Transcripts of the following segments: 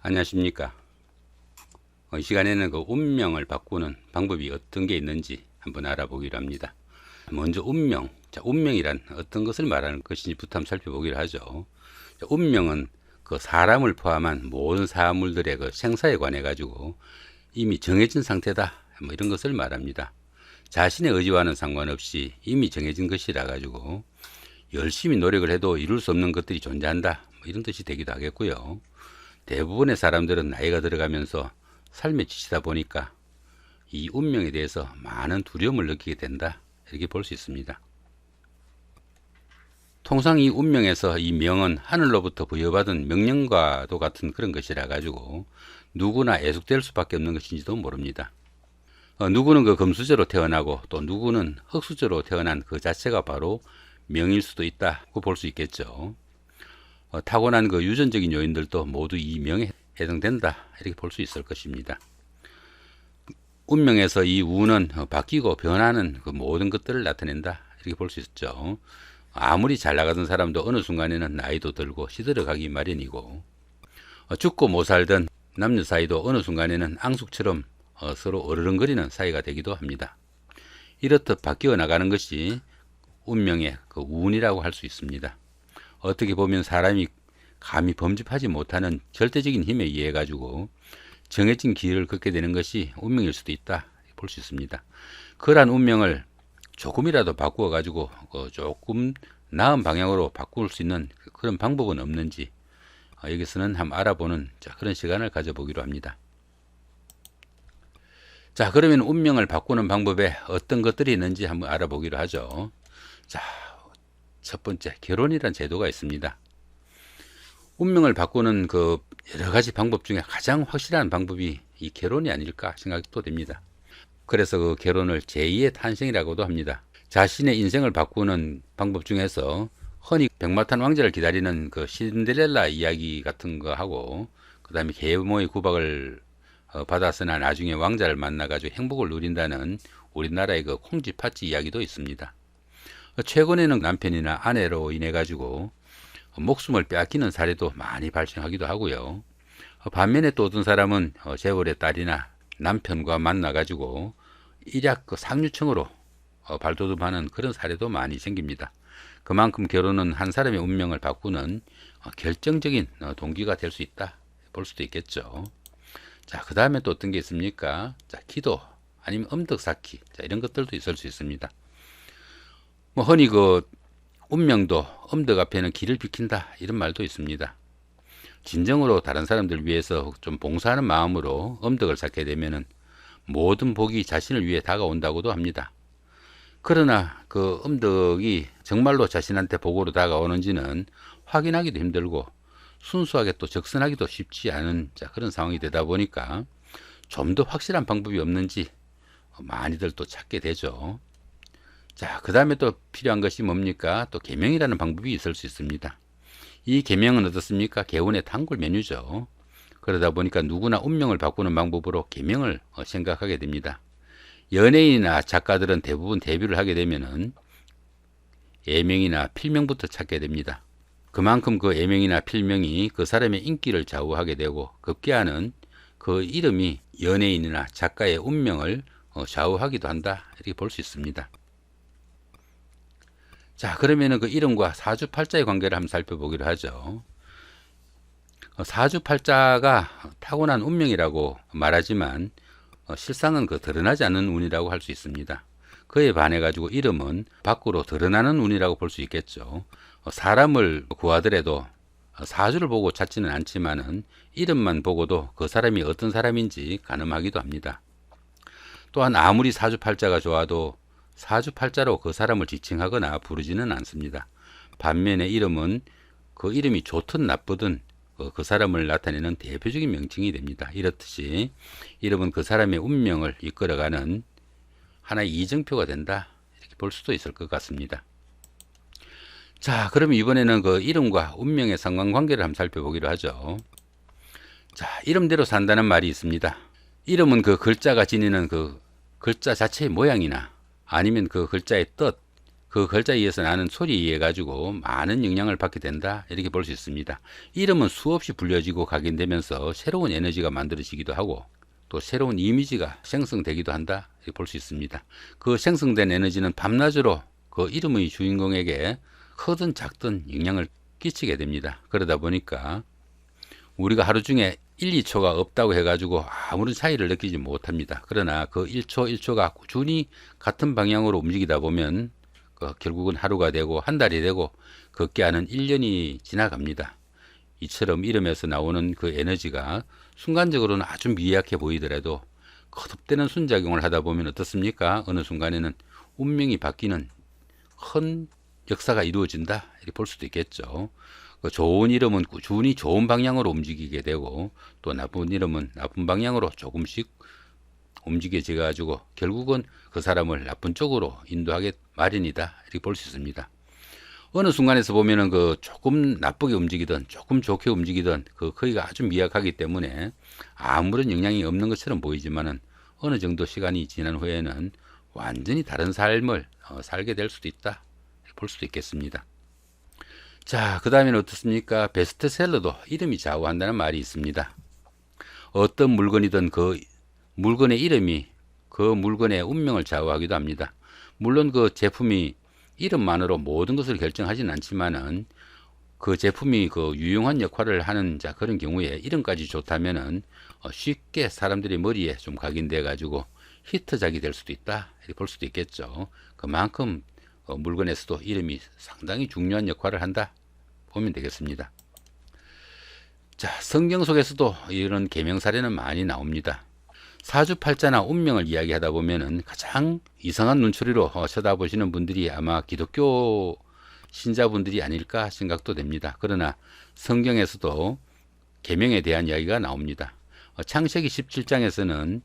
안녕하십니까. 이 시간에는 그 운명을 바꾸는 방법이 어떤 게 있는지 한번 알아보기로 합니다. 먼저 운명. 운명이란 어떤 것을 말하는 것인지부터 한번 살펴보기로 하죠. 운명은 그 사람을 포함한 모든 사물들의 그 생사에 관해 가지고 이미 정해진 상태다. 뭐 이런 것을 말합니다. 자신의 의지와는 상관없이 이미 정해진 것이라 가지고 열심히 노력을 해도 이룰 수 없는 것들이 존재한다. 뭐 이런 뜻이 되기도 하겠고요. 대부분의 사람들은 나이가 들어가면서 삶에 지치다 보니까 이 운명에 대해서 많은 두려움을 느끼게 된다. 이렇게 볼 수 있습니다. 통상 이 운명에서 이 명은 하늘로부터 부여받은 명령과도 같은 그런 것이라 가지고 누구나 애숙될 수밖에 없는 것인지도 모릅니다. 누구는 그 금수저로 태어나고 또 누구는 흙수저로 태어난 그 자체가 바로 명일 수도 있다고 볼 수 있겠죠. 타고난 그 유전적인 요인들도 모두 이 명에 해당된다. 이렇게 볼 수 있을 것입니다. 운명에서 이 운은 바뀌고 변하는 그 모든 것들을 나타낸다. 이렇게 볼 수 있죠. 아무리 잘 나가던 사람도 어느 순간에는 나이도 들고 시들어가기 마련이고, 죽고 못 살던 남녀 사이도 어느 순간에는 앙숙처럼 서로 어르렁거리는 사이가 되기도 합니다. 이렇듯 바뀌어 나가는 것이 운명의 그 운이라고 할 수 있습니다. 어떻게 보면 사람이 감히 범접하지 못하는 절대적인 힘에 의해 가지고 정해진 길을 걷게 되는 것이 운명일 수도 있다 볼 수 있습니다. 그러한 운명을 조금이라도 바꾸어 가지고 조금 나은 방향으로 바꿀 수 있는 그런 방법은 없는지 여기서는 한번 알아보는 그런 시간을 가져보기로 합니다. 자, 그러면 운명을 바꾸는 방법에 어떤 것들이 있는지 한번 알아보기로 하죠. 자, 첫 번째, 결혼이란 제도가 있습니다. 운명을 바꾸는 그 여러 가지 방법 중에 가장 확실한 방법이 이 결혼이 아닐까 생각도 됩니다. 그래서 그 결혼을 제2의 탄생이라고도 합니다. 자신의 인생을 바꾸는 방법 중에서 흔히 백마탄 왕자를 기다리는 그 신데렐라 이야기 같은 거 하고, 그 다음에 계모의 구박을 받았으나 나중에 왕자를 만나가지고 행복을 누린다는 우리나라의 그 콩쥐팥쥐 이야기도 있습니다. 최근에는 남편이나 아내로 인해 가지고 목숨을 빼앗기는 사례도 많이 발생하기도 하고요. 반면에 또 어떤 사람은 재벌의 딸이나 남편과 만나 가지고 일약 그 상류층으로 발돋움하는 그런 사례도 많이 생깁니다. 그만큼 결혼은 한 사람의 운명을 바꾸는 결정적인 동기가 될 수 있다 볼 수도 있겠죠. 자, 그 다음에 또 어떤 게 있습니까? 자, 기도 아니면 엄덕 쌓기, 이런 것들도 있을 수 있습니다. 뭐 흔히 그 운명도 엄덕 앞에는 길을 비킨다 이런 말도 있습니다. 진정으로 다른 사람들 위해서 좀 봉사하는 마음으로 엄덕을 쌓게 되면은 모든 복이 자신을 위해 다가온다고도 합니다. 그러나 그 엄덕이 정말로 자신한테 복으로 다가오는지는 확인하기도 힘들고 순수하게 또 적선하기도 쉽지 않은 그런 상황이 되다 보니까 좀 더 확실한 방법이 없는지 많이들 또 찾게 되죠. 자, 그 다음에 또 필요한 것이 뭡니까? 또 계명이라는 방법이 있을 수 있습니다. 이 계명은 어떻습니까? 개운의 단골 메뉴죠. 그러다 보니까 누구나 운명을 바꾸는 방법으로 계명을 생각하게 됩니다. 연예인이나 작가들은 대부분 데뷔를 하게 되면은 예명이나 필명부터 찾게 됩니다. 그만큼 그 예명이나 필명이 그 사람의 인기를 좌우하게 되고 급기야는 그 이름이 연예인이나 작가의 운명을 좌우하기도 한다 이렇게 볼 수 있습니다. 자, 그러면은 그 이름과 사주팔자의 관계를 한번 살펴보기로 하죠. 사주팔자가 타고난 운명이라고 말하지만 실상은 그 드러나지 않는 운이라고 할 수 있습니다. 그에 반해 가지고 이름은 밖으로 드러나는 운이라고 볼 수 있겠죠. 사람을 구하더라도 사주를 보고 찾지는 않지만은 이름만 보고도 그 사람이 어떤 사람인지 가늠하기도 합니다. 또한 아무리 사주팔자가 좋아도 사주팔자로 그 사람을 지칭하거나 부르지는 않습니다. 반면에 이름은 그 이름이 좋든 나쁘든 그 사람을 나타내는 대표적인 명칭이 됩니다. 이렇듯이 이름은 그 사람의 운명을 이끌어가는 하나의 이정표가 된다 이렇게 볼 수도 있을 것 같습니다. 자, 그럼 이번에는 그 이름과 운명의 상관관계를 한번 살펴보기로 하죠. 자, 이름대로 산다는 말이 있습니다. 이름은 그 글자가 지니는 그 글자 자체의 모양이나 아니면 그 글자의 뜻, 그 글자에 의해서 나는 소리에 의해 가지고 많은 영향을 받게 된다, 이렇게 볼 수 있습니다. 이름은 수없이 불려지고 각인되면서 새로운 에너지가 만들어지기도 하고 또 새로운 이미지가 생성되기도 한다, 이렇게 볼 수 있습니다. 그 생성된 에너지는 밤낮으로 그 이름의 주인공에게 크든 작든 영향을 끼치게 됩니다. 그러다 보니까 우리가 하루 중에 1, 2초가 없다고 해가지고 아무런 차이를 느끼지 못합니다. 그러나 그 1초 1초가 꾸준히 같은 방향으로 움직이다 보면 결국은 하루가 되고 한 달이 되고 걷게 하는 1년이 지나갑니다. 이처럼 이름에서 나오는 그 에너지가 순간적으로는 아주 미약해 보이더라도 거듭되는 순작용을 하다 보면 어떻습니까? 어느 순간에는 운명이 바뀌는 큰 역사가 이루어진다, 이렇게 볼 수도 있겠죠. 좋은 이름은 꾸준히 좋은 방향으로 움직이게 되고 또 나쁜 이름은 나쁜 방향으로 조금씩 움직여져 가지고 결국은 그 사람을 나쁜 쪽으로 인도하게 마련이다, 이렇게 볼 수 있습니다. 어느 순간에서 보면은 그 조금 나쁘게 움직이든 조금 좋게 움직이든 그 거리가 아주 미약하기 때문에 아무런 영향이 없는 것처럼 보이지만은 어느 정도 시간이 지난 후에는 완전히 다른 삶을 살게 될 수도 있다, 볼 수도 있겠습니다. 자, 그 다음에는 어떻습니까? 베스트셀러도 이름이 좌우한다는 말이 있습니다. 어떤 물건이든 그 물건의 이름이 그 물건의 운명을 좌우하기도 합니다. 물론 그 제품이 이름만으로 모든 것을 결정하지는 않지만은 그 제품이 그 유용한 역할을 하는 그런 경우에 이름까지 좋다면은 쉽게 사람들이 머리에 좀 각인돼 가지고 히트작이 될 수도 있다, 이렇게 볼 수도 있겠죠. 그만큼 물건에서도 이름이 상당히 중요한 역할을 한다 보면 되겠습니다. 자, 성경 속에서도 이런 계명 사례는 많이 나옵니다. 사주팔자나 운명을 이야기하다 보면은 가장 이상한 눈초리로 쳐다보시는 분들이 아마 기독교 신자분들이 아닐까 생각도 됩니다. 그러나 성경에서도 계명에 대한 이야기가 나옵니다. 창세기 17장에서는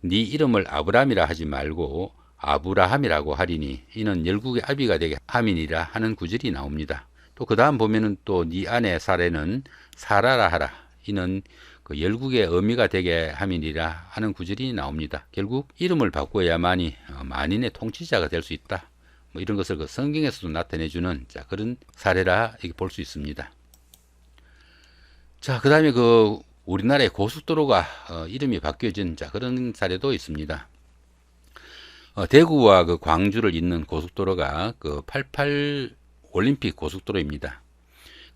네 이름을 아브람이라 하지 말고 아브라함이라고 하리니 이는 열국의 아비가 되게 함이니라 하는 구절이 나옵니다. 또 그 다음 보면은 또 네 아내 사례는 사라라 하라, 이는 그 열국의 어미가 되게 함이니라 하는 구절이 나옵니다. 결국 이름을 바꿔야만이 만인의 통치자가 될 수 있다, 뭐 이런 것을 그 성경에서도 나타내주는 그런 사례라 이렇게 볼 수 있습니다. 자, 그 다음에 그 우리나라의 고속도로가 이름이 바뀌어진 그런 사례도 있습니다. 대구와 그 광주를 잇는 고속도로가 그 88 올림픽 고속도로입니다.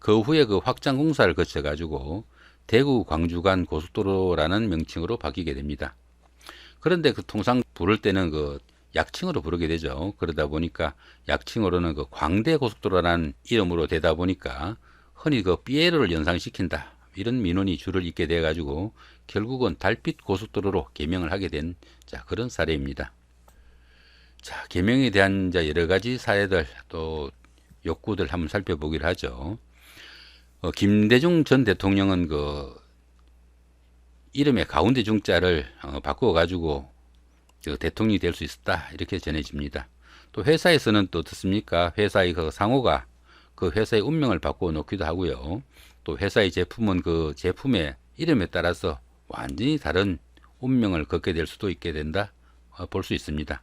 그 후에 그 확장 공사를 거쳐 가지고 대구 광주 간 고속도로라는 명칭으로 바뀌게 됩니다. 그런데 그 통상 부를 때는 그 약칭으로 부르게 되죠. 그러다 보니까 약칭으로는 그 광대 고속도로라는 이름으로 되다 보니까 흔히 그 피에로를 연상시킨다, 이런 민원이 줄을 잇게 돼 가지고 결국은 달빛 고속도로로 개명을 하게 된 그런 사례입니다. 자, 개명에 대한 여러 가지 사례들 또 욕구들 한번 살펴보기로 하죠. 김대중 전 대통령은 그 이름의 가운데 중자를 바꾸어 가지고 대통령이 될 수 있었다, 이렇게 전해집니다. 또 회사에서는 또 어떻습니까? 회사의 그 상호가 그 회사의 운명을 바꾸어 놓기도 하고요. 또 회사의 제품은 그 제품의 이름에 따라서 완전히 다른 운명을 걷게 될 수도 있게 된다, 볼 수 있습니다.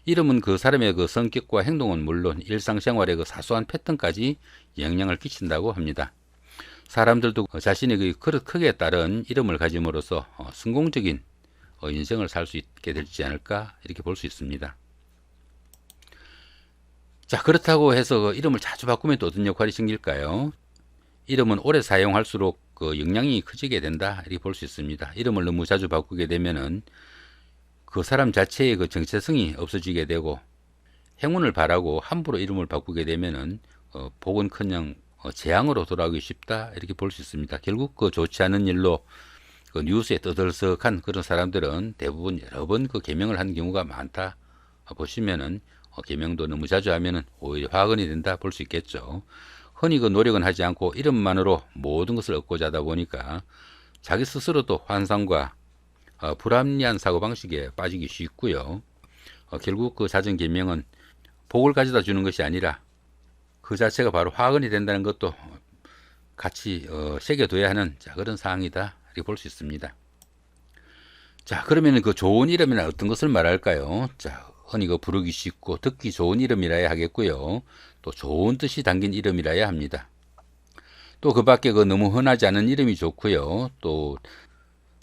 이름은 그 사람의 그 성격과 행동은 물론 일상생활의 그 사소한 패턴까지 영향을 끼친다고 합니다. 사람들도 자신의 그 그릇 크기에 따른 이름을 가짐으로써 성공적인 인생을 살 수 있게 되지 않을까, 이렇게 볼 수 있습니다. 자, 그렇다고 해서 그 이름을 자주 바꾸면 또 어떤 역할이 생길까요? 이름은 오래 사용할수록 그 영향이 커지게 된다, 이렇게 볼 수 있습니다. 이름을 너무 자주 바꾸게 되면은 그 사람 자체의 그 정체성이 없어지게 되고 행운을 바라고 함부로 이름을 바꾸게 되면은 복은커녕 재앙으로 돌아오기 쉽다, 이렇게 볼 수 있습니다. 결국 그 좋지 않은 일로 그 뉴스에 떠들썩한 그런 사람들은 대부분 여러 번 그 개명을 한 경우가 많다 보시면은 개명도 너무 자주 하면은 오히려 화근이 된다 볼 수 있겠죠. 흔히 그 노력은 하지 않고 이름만으로 모든 것을 얻고자 하다 보니까 자기 스스로도 환상과 불합리한 사고방식에 빠지기 쉽고요. 결국 그 잦은 계명은 복을 가져다 주는 것이 아니라 그 자체가 바로 화근이 된다는 것도 같이 새겨둬야 하는 그런 사항이다, 이렇게 볼 수 있습니다. 자, 그러면 그 좋은 이름이나 어떤 것을 말할까요? 자, 흔히 그 부르기 쉽고 듣기 좋은 이름이라야 하겠고요. 또 좋은 뜻이 담긴 이름이라야 합니다. 또 그 밖에 그 너무 흔하지 않은 이름이 좋고요. 또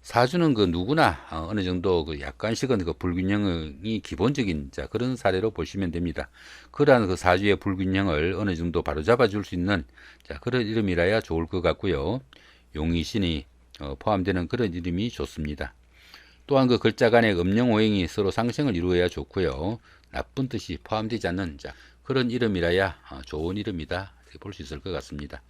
사주는 그 누구나 어느 정도 그 약간씩은 그 불균형이 기본적인 그런 사례로 보시면 됩니다. 그러한 그 사주의 불균형을 어느 정도 바로잡아 줄 수 있는 그런 이름이라야 좋을 것 같고요. 용이 신이 포함되는 그런 이름이 좋습니다. 또한 그 글자 간의 음영오행이 서로 상생을 이루어야 좋고요. 나쁜 뜻이 포함되지 않는 그런 이름이라야 좋은 이름이다 이렇게 볼 수 있을 것 같습니다.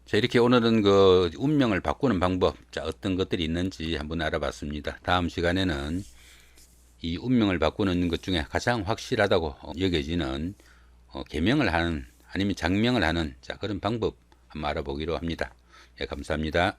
자, 이렇게 오늘은 그 운명을 바꾸는 방법, 어떤 것들이 있는지 한번 알아봤습니다. 다음 시간에는 이 운명을 바꾸는 것 중에 가장 확실하다고 여겨지는 계명을 하는 아니면 장명을 하는 그런 방법 한번 알아보기로 합니다. 예, 감사합니다.